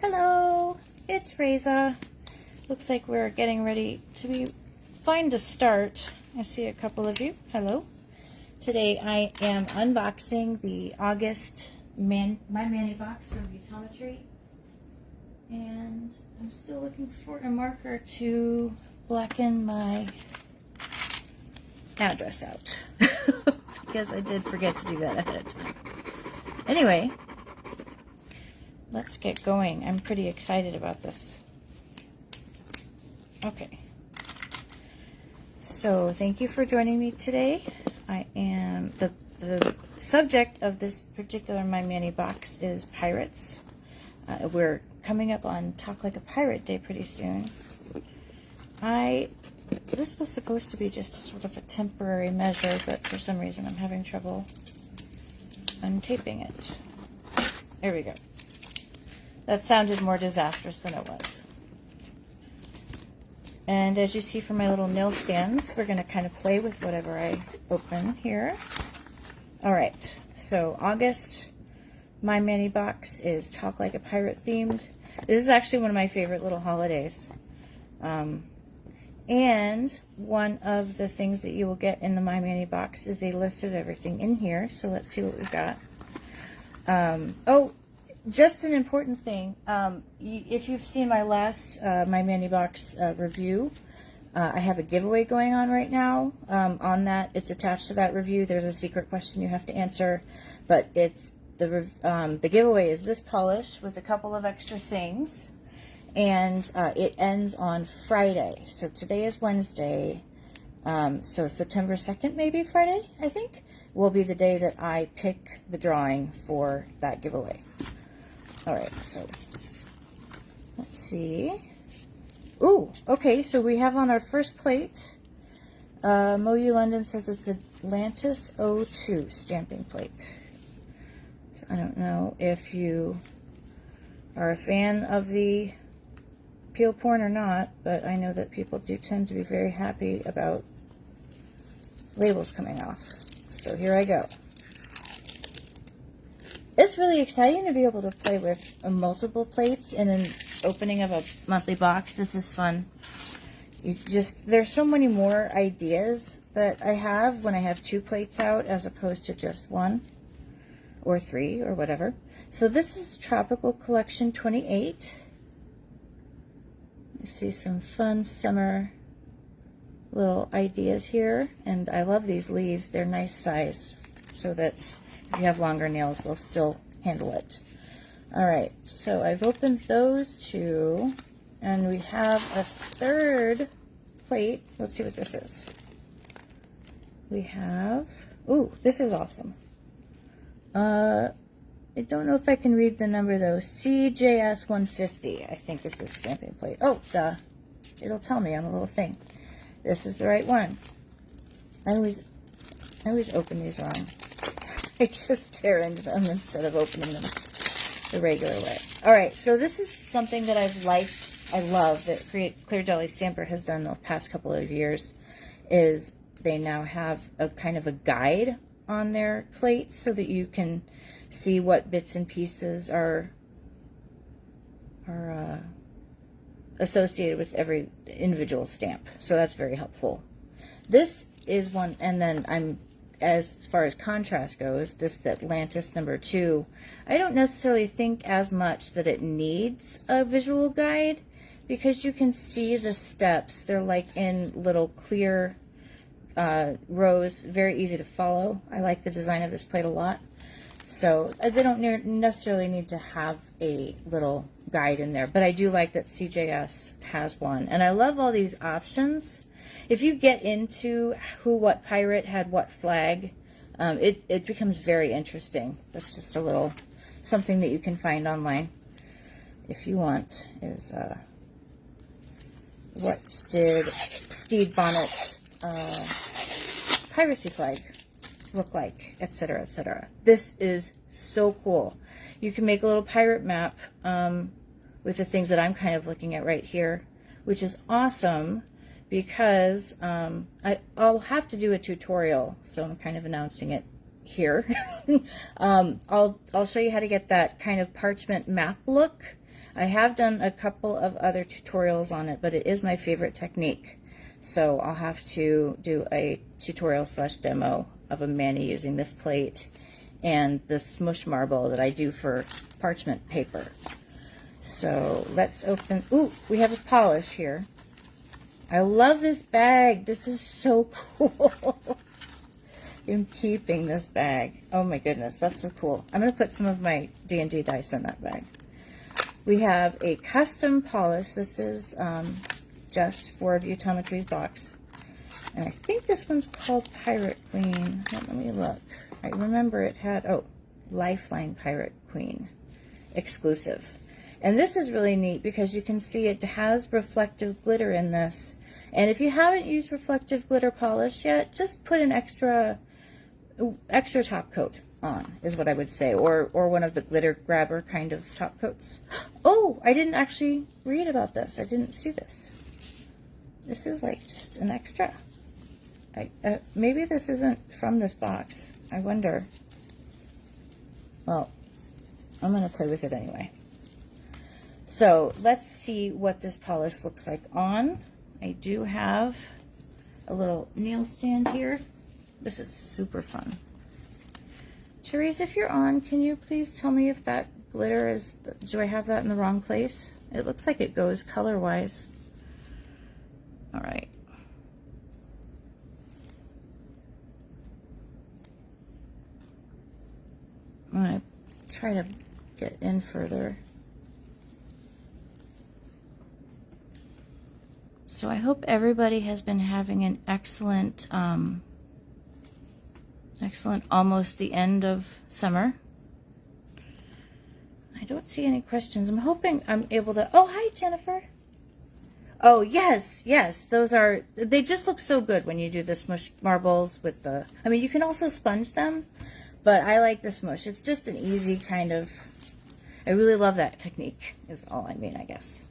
Hello, it's Reza. Looks like we're getting ready to be fine to start. I see a couple of you. Hello. Today I am unboxing the August My Mani box from Beautometry. And I'm still looking for a marker to blacken my address out. Because I did forget to do that ahead of time. Anyway, let's get going. I'm pretty excited about this. Okay. So thank you for joining me today. I am the subject of this particular My Mani box is pirates. We're coming up on Talk Like a Pirate Day pretty soon. This was supposed to be just sort of a temporary measure, but for some reason I'm having trouble untaping it. There we go. That sounded more disastrous than it was. And as you see from my little nail stands, we're going to kind of play with whatever I open here. Alright, so August My Mani box is Talk Like a Pirate themed. This is actually one of my favorite little holidays. And one of the things that you will get in the My Mani box is a list of everything in here. So let's see what we've got. Oh, just an important thing. If you've seen my last My Mani box review, I have a giveaway going on right now. On that, it's attached to that review. There's a secret question you have to answer, but it's the giveaway is this polish with a couple of extra things. And it ends on Friday. So today is Wednesday. So September 2nd, maybe Friday, I think, will be the day that I pick the drawing for that giveaway. Alright, so let's see. Ooh, okay, so we have on our first plate, MoYou London says it's Atlantis 02 stamping plate. So I don't know if you are a fan of the peel porn or not, but I know that people do tend to be very happy about labels coming off. So here I go. It's really exciting to be able to play with multiple plates in an opening of a monthly box. This is fun. There's so many more ideas that I have when I have 2 plates out as opposed to just 1 or 3 or whatever. So this is Tropical Collection 28. You see some fun summer little ideas here, and I love these leaves. They're nice size so that if you have longer nails, they'll still handle it. Alright, so I've opened those 2, and we have a third plate. Let's see what this is. We have, ooh, this is awesome. I don't know if I can read the number though. CJS 150, I think, is this stamping plate. Oh, duh. It'll tell me on the little thing. This is the right one. I always open these wrong. I just tear into them instead of opening them the regular way. Alright, so this is something that I love that Clear Jelly Stamper has done the past couple of years, is they now have a kind of a guide on their plates so that you can see what bits and pieces are associated with every individual stamp. So that's very helpful. This is one, and then as far as contrast goes, this Atlantis number 2, I don't necessarily think as much that it needs a visual guide because you can see the steps. They're like in little clear rows, very easy to follow. I like the design of this plate a lot. So they don't necessarily need to have a little guide in there, but I do like that CJS has one. And I love all these options. If you get into what pirate had what flag, it becomes very interesting. That's just a little something that you can find online if you want, is what did Stede Bonnet's piracy flag look like, etc., etc. This is so cool. You can make a little pirate map with the things that I'm kind of looking at right here, which is awesome because I'll have to do a tutorial, so I'm kind of announcing it here. I'll show you how to get that kind of parchment map look I have done a couple of other tutorials on it, but it is my favorite technique. So I'll have to do a tutorial / demo of a mani using this plate and the smush marble that I do for parchment paper. So let's open, ooh, we have a polish here. I love this bag. This is so cool. I'm keeping this bag. Oh my goodness, that's so cool. I'm going to put some of my D&D dice in that bag. We have a custom polish. This is just for Beautometry's box. And I think this one's called Pirate Queen. Let me look. I remember it had, oh, Lifeline Pirate Queen exclusive. And this is really neat because you can see it has reflective glitter in this. And if you haven't used reflective glitter polish yet, just put an extra top coat on, is what I would say, or one of the glitter grabber kind of top coats. Oh, I didn't actually read about this. I didn't see this. This is like just an extra. Maybe this isn't from this box. I wonder. Well, I'm going to play with it anyway. So let's see what this polish looks like on. I do have a little nail stand here. This is super fun. Therese, if you're on, can you please tell me if that glitter is, do I have that in the wrong place? It looks like it goes color-wise. All right. I'm going to try to get in further. So I hope everybody has been having an excellent, almost the end of summer. I don't see any questions. I'm hoping I'm able to, oh, hi, Jennifer. Oh, yes, yes, those are, they just look so good when you do the smush marbles with the, I mean, you can also sponge them, but I like the smush. It's just an easy kind of, I really love that technique, is all I mean, I guess.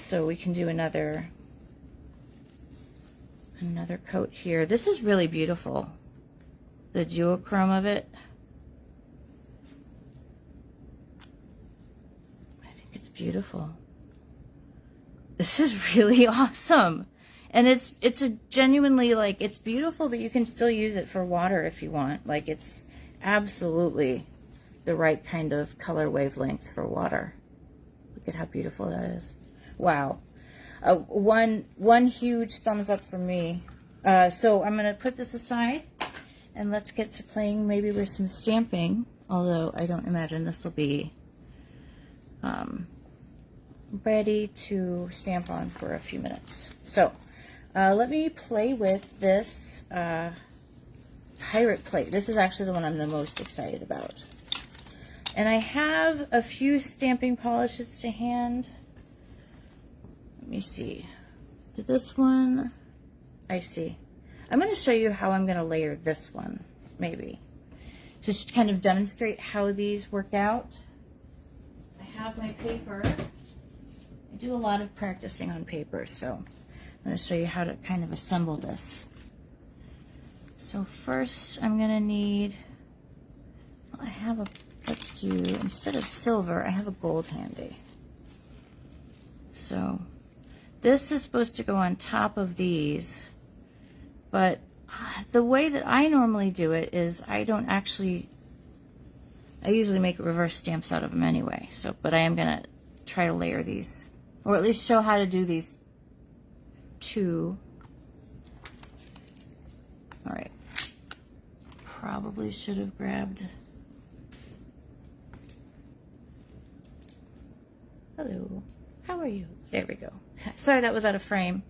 So we can do another coat here. This is really beautiful. The duochrome of it. I think it's beautiful. This is really awesome. And it's a genuinely, like, it's beautiful, but you can still use it for water if you want. Like, it's absolutely the right kind of color wavelength for water. Look at how beautiful that is. Wow. One huge thumbs up from me. So I'm going to put this aside and let's get to playing maybe with some stamping, although I don't imagine this will be ready to stamp on for a few minutes. So let me play with this pirate plate. This is actually the one I'm the most excited about. And I have a few stamping polishes to hand. Let me see. Did this one, I see. I'm going to show you how I'm going to layer this one, maybe. Just to kind of demonstrate how these work out. I have my paper. I do a lot of practicing on paper, so I'm going to show you how to kind of assemble this. So first I'm going to need, well, I have a, let's do, instead of silver, I have a gold handy. So this is supposed to go on top of these, but the way that I normally do it is I usually make reverse stamps out of them anyway. So, but I am going to try to layer these, or at least show how to do these two. All right. Probably should have grabbed. Hello. How are you? There we go. Sorry that was out of frame.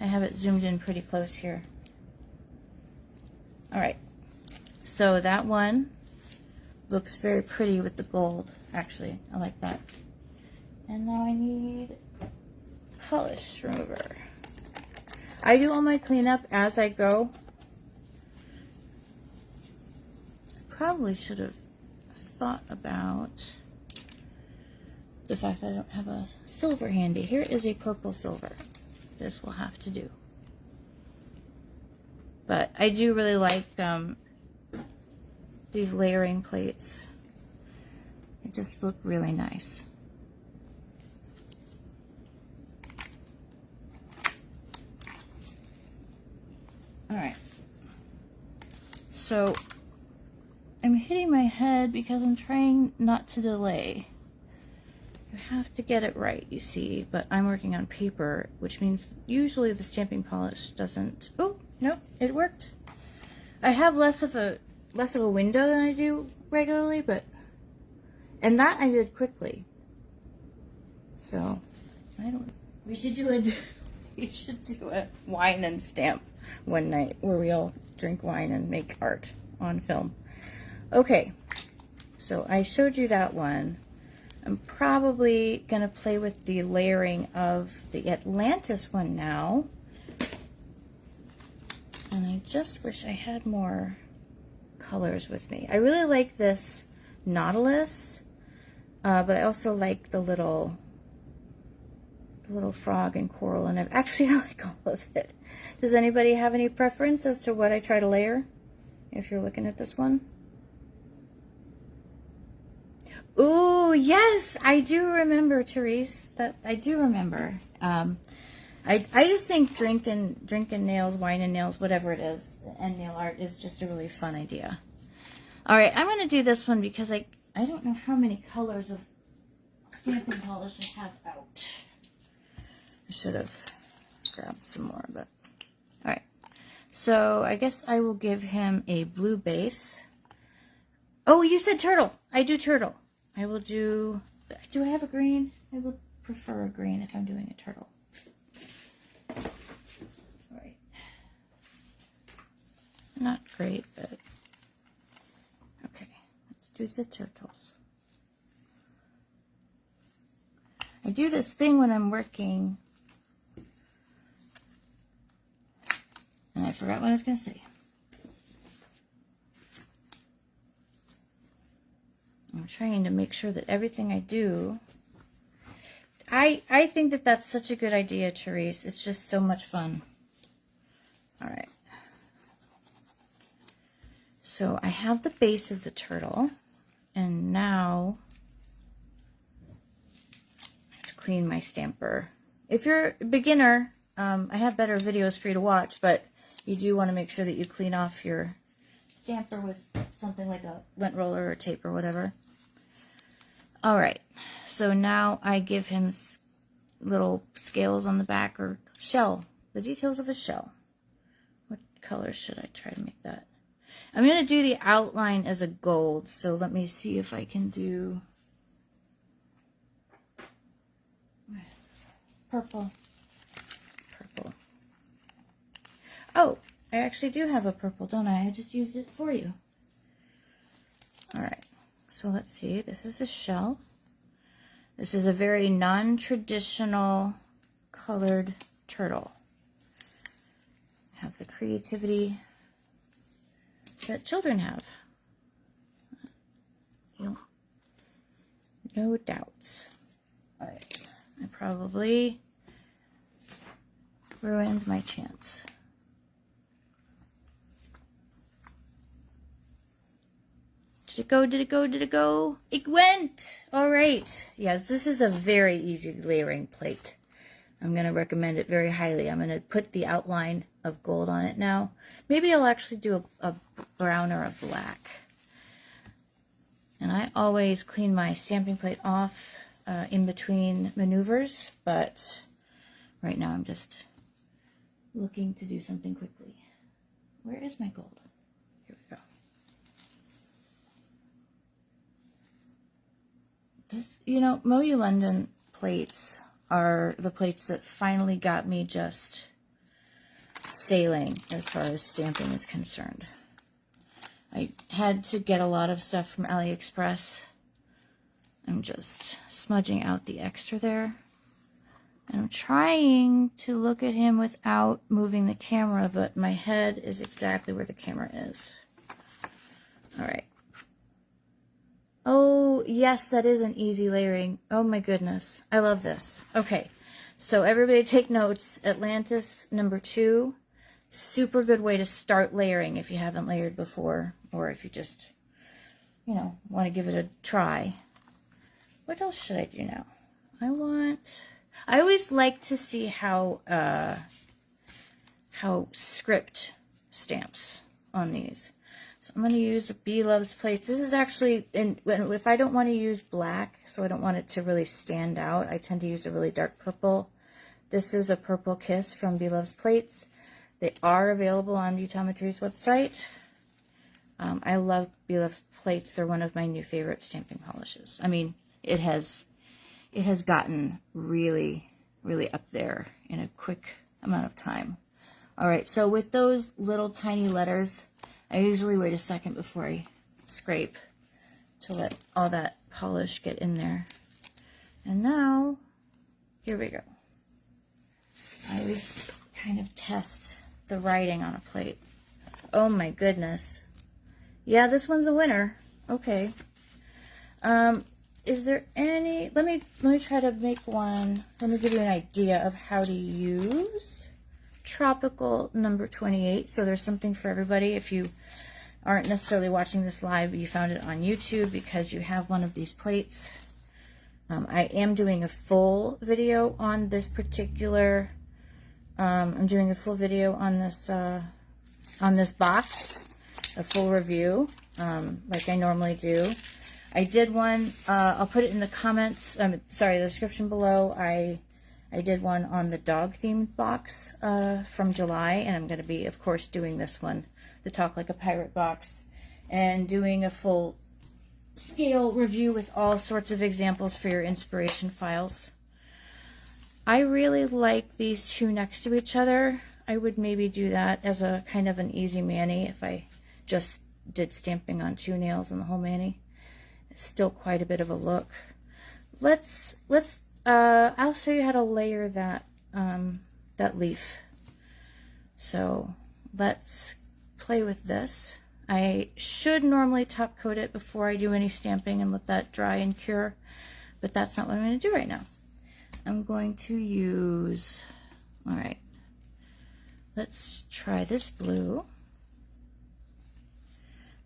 I have it zoomed in pretty close here. All right. So that one looks very pretty with the gold. Actually, I like that. And now I need polish remover. I do all my cleanup as I go. I probably should have thought about the fact that I don't have a silver handy. Here is a purple silver. This will have to do. But I do really like these layering plates. They just look really nice. So I'm hitting my head because I'm trying not to delay. You have to get it right, you see, but I'm working on paper, which means usually the stamping polish doesn't. Oh, no, it worked. I have less of a window than I do regularly, and that I did quickly. So we should do a wine and stamp one night where we all drink wine and make art on film. Okay, so I showed you that one. I'm probably going to play with the layering of the Atlantis one now. And I just wish I had more colors with me. I really like this Nautilus, but I also like the little frog and coral, and I like all of it. Does anybody have any preference as to what I try to layer if you're looking at this one? Ooh, yes, I do remember, Therese. That I do remember. I just think drinking nails, wine and nails, whatever it is, and nail art is just a really fun idea. All right, I'm going to do this one because I don't know how many colors of stamping polish I have out. I should have grabbed some more, but all right. So I guess I will give him a blue base. Oh, you said turtle. I do turtle. I will do I have a green? I would prefer a green if I'm doing a turtle. All right. Not great, but okay. Let's do the turtles. I do this thing when I'm working, and I forgot what I was going to say. I'm trying to make sure that everything I do, I think that that's such a good idea, Therese. It's just so much fun. All right. So I have the base of the turtle, and now I have to clean my stamper. If you're a beginner, I have better videos for you to watch, but you do want to make sure that you clean off your stamper with something like a lint roller or tape or whatever. All right, so now I give him little scales on the back, or shell, the details of a shell. What color should I try to make that? I'm going to do the outline as a gold, so let me see if I can do purple. Purple. Oh, I actually do have a purple, don't I? I just used it for you. All right. So let's see, this is a shell. This is a very non-traditional colored turtle. Have the creativity that children have. No doubts. All right, I probably ruined my chance. Did it go? Did it go? Did it go? It went! All right. Yes, this is a very easy layering plate. I'm going to recommend it very highly. I'm going to put the outline of gold on it now. Maybe I'll actually do a brown or a black. And I always clean my stamping plate off in between maneuvers, but right now I'm just looking to do something quickly. Where is my gold? Here we go. This, MoYou London plates are the plates that finally got me just sailing as far as stamping is concerned. I had to get a lot of stuff from AliExpress. I'm just smudging out the extra there. And I'm trying to look at him without moving the camera, but my head is exactly where the camera is. All right. Oh, yes, that is an easy layering. Oh my goodness. I love this. Okay. So everybody take notes. Atlantis #2. Super good way to start layering if you haven't layered before, or if you just, want to give it a try. What else should I do now? I always like to see how script stamps on these. So So I'm going to use Bee Loves Plates. This is actually, if I don't want to use black, so I don't want it to really stand out, I tend to use a really dark purple. This is a Purple Kiss from Bee Loves Plates. They are available on Beautometry's website. I love Bee Loves Plates. They're one of my new favorite stamping polishes. I mean, it has gotten really, really up there in a quick amount of time. All right, so with those little tiny letters, I usually wait a second before I scrape to let all that polish get in there. And now, here we go. I always kind of test the writing on a plate. Oh my goodness. Yeah, this one's a winner. Okay. Is there any, let me try to make one. Let me give you an idea of how to use Tropical number 28. So there's something for everybody. If you aren't necessarily watching this live, but you found it on YouTube because you have one of these plates. I am doing a full video on this particular, I'm doing a full video on this box, a full review, like I normally do. I did one, I'll put it in the comments, sorry, the description below. I did one on the dog themed box from July, and I'm going to be, of course, doing this one, the Talk Like a Pirate box, and doing a full scale review with all sorts of examples for your inspiration files. I really like these two next to each other. I would maybe do that as a kind of an easy mani if I just did stamping on 2 nails and the whole mani. It's still quite a bit of a look. I'll show you how to layer that that leaf. So let's play with this. I should normally top coat it before I do any stamping and let that dry and cure, but that's not what I'm going to do right now. I'm going to use, all right, let's try this blue.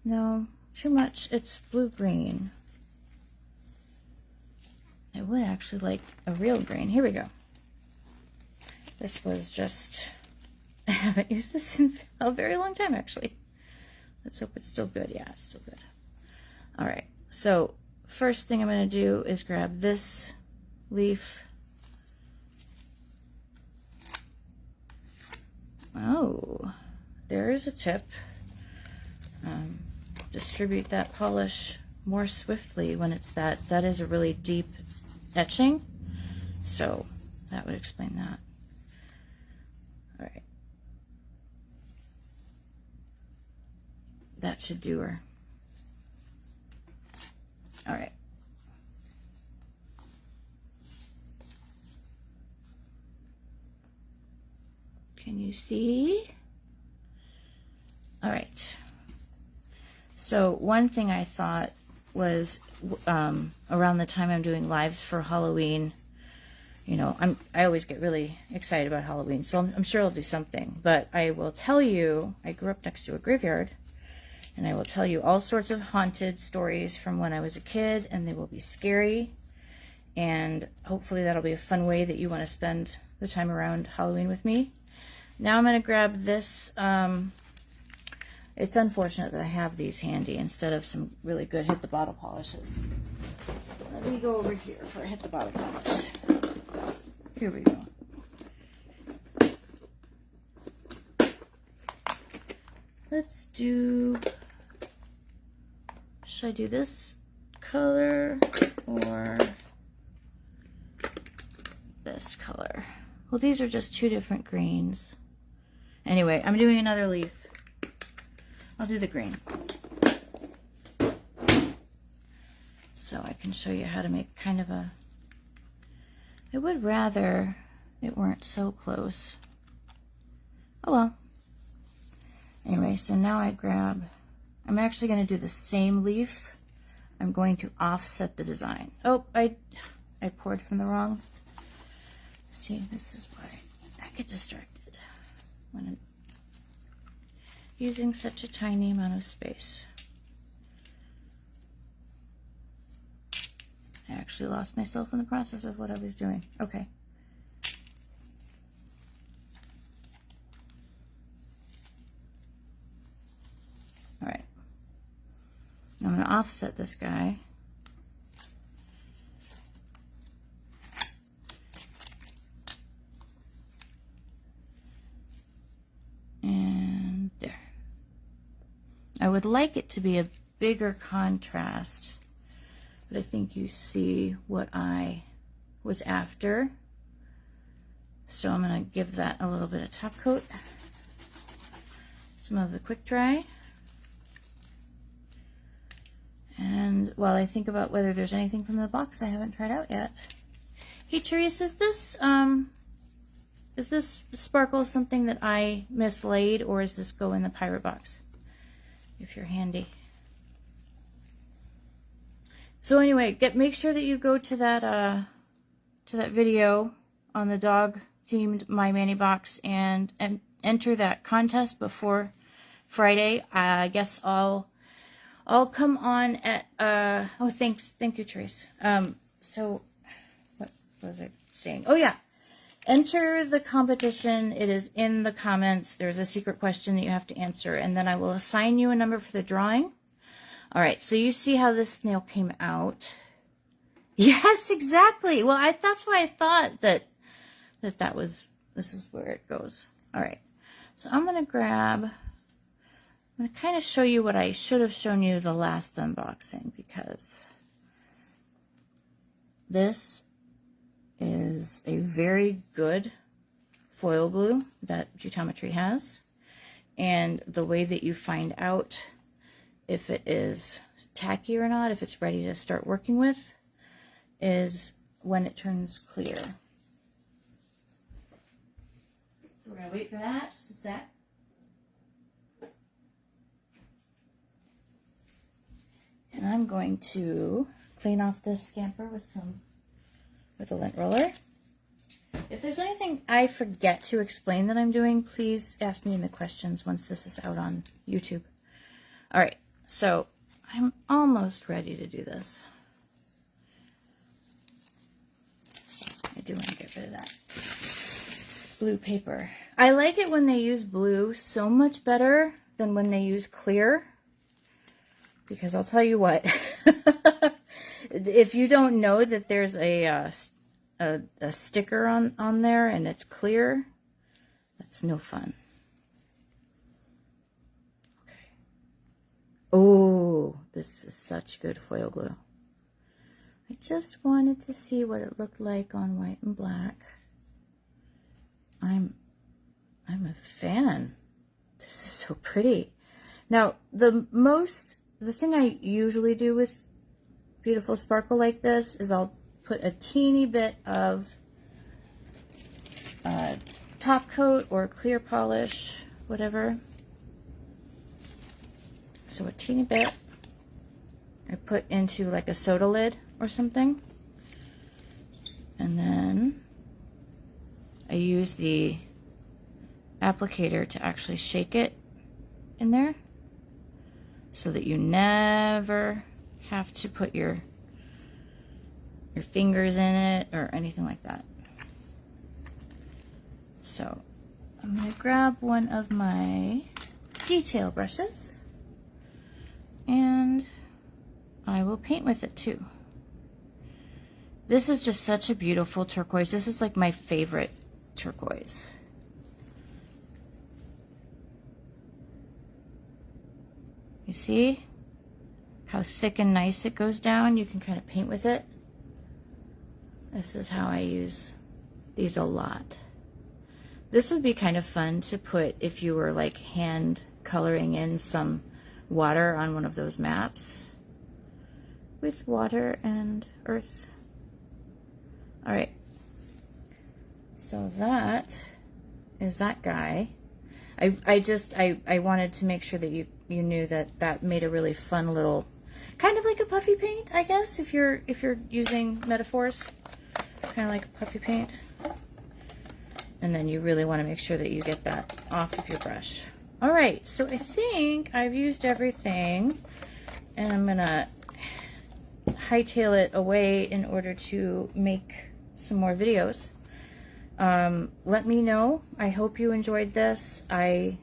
No, too much, it's blue-green. I would actually like a real green. Here we go. This was just, I haven't used this in a very long time, actually. Let's hope it's still good. Yeah, it's still good. All right, so first thing I'm going to do is grab this leaf. Oh, there's a tip. Distribute that polish more swiftly when it's that is a really deep etching, so that would explain that. All right, that should do her. All right, can you see? All right, so one thing I thought was around the time I'm doing lives for Halloween, you know, I always get really excited about Halloween, so I'm sure I'll do something. But I will tell you, I grew up next to a graveyard, and I will tell you all sorts of haunted stories from when I was a kid, and they will be scary, and hopefully that'll be a fun way that you want to spend the time around Halloween with me. Now I'm going to grab this. It's unfortunate that I have these handy instead of some really good hit the bottle polishes. Let me go over here for a hit the bottle polish. Here we go. Let's do, should I do this color or this color? Well, these are just 2 different greens. Anyway, I'm doing another leaf. I'll do the green. So I can show you how to make kind of a, I would rather it weren't so close. Oh well. Anyway, so now I grab, I'm actually going to do the same leaf. I'm going to offset the design. Oh, I poured from the wrong. See, this is why I get distracted when I'm using such a tiny amount of space. I actually lost myself in the process of what I was doing. Okay. All right. offset this guy. And there. I would like it to be a bigger contrast, but I think you see what I was after. So I'm going to give that a little bit of top coat. Some of the quick dry. And while I think about whether there's anything from the box I haven't tried out yet. Hey Therese, is this sparkle something that I mislaid, or is this go in the pirate box? If you're handy. So anyway, make sure that you go to that video on the dog themed My Mani box and enter that contest before Friday. I guess I'll come on at oh, thank you, Therese. So what was I saying? Oh yeah, enter the competition. It is in the comments. There's a secret question that you have to answer, and then I will assign you a number for the drawing. All right, so you see how this snail came out. Yes, exactly. Well, that's why I thought that this is where it goes. All right, so I'm going to kind of show you what I should have shown you the last unboxing, because this is a very good foil glue that Beautometry has. And the way that you find out if it is tacky or not, if it's ready to start working with, is when it turns clear. So we're going to wait for that just a sec. And I'm going to clean off this scamper with a lint roller. If there's anything I forget to explain that I'm doing, please ask me in the questions once this is out on YouTube. All right, so I'm almost ready to do this. I do want to get rid of that blue paper. I like it when they use blue so much better than when they use clear. Because I'll tell you what, if you don't know that there's a sticker on there and it's clear, that's no fun. Okay. Oh, this is such good foil glue. I just wanted to see what it looked like on white and black. I'm a fan. This is so pretty. Now, the thing I usually do with beautiful sparkle like this is I'll put a teeny bit of top coat or clear polish, whatever. So a teeny bit I put into like a soda lid or something. And then I use the applicator to actually shake it in there, so that you never have to put your fingers in it or anything like that. So I'm going to grab one of my detail brushes and I will paint with it too. This is just such a beautiful turquoise. This is like my favorite turquoise. You see how thick and nice it goes down? You can kind of paint with it. This is how I use these a lot. This would be kind of fun to put if you were like hand coloring in some water on one of those maps with water and earth. All right. So that is that guy. I wanted to make sure that you knew that made a really fun little, kind of like a puffy paint, I guess, if you're using metaphors, kind of like a puffy paint. And then you really want to make sure that you get that off of your brush. All right, so I think I've used everything, and I'm gonna hightail it away in order to make some more videos. Let me know. I hope you enjoyed this. Yeah.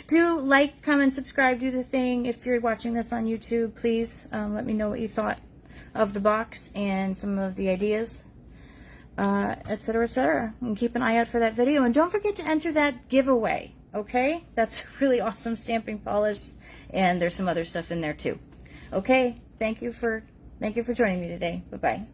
Do like, comment, subscribe, do the thing. If you're watching this on YouTube, please let me know what you thought of the box and some of the ideas, etc., etc. And keep an eye out for that video. And don't forget to enter that giveaway, okay? That's really awesome stamping polish, and there's some other stuff in there too. Okay, thank you for joining me today. Bye-bye.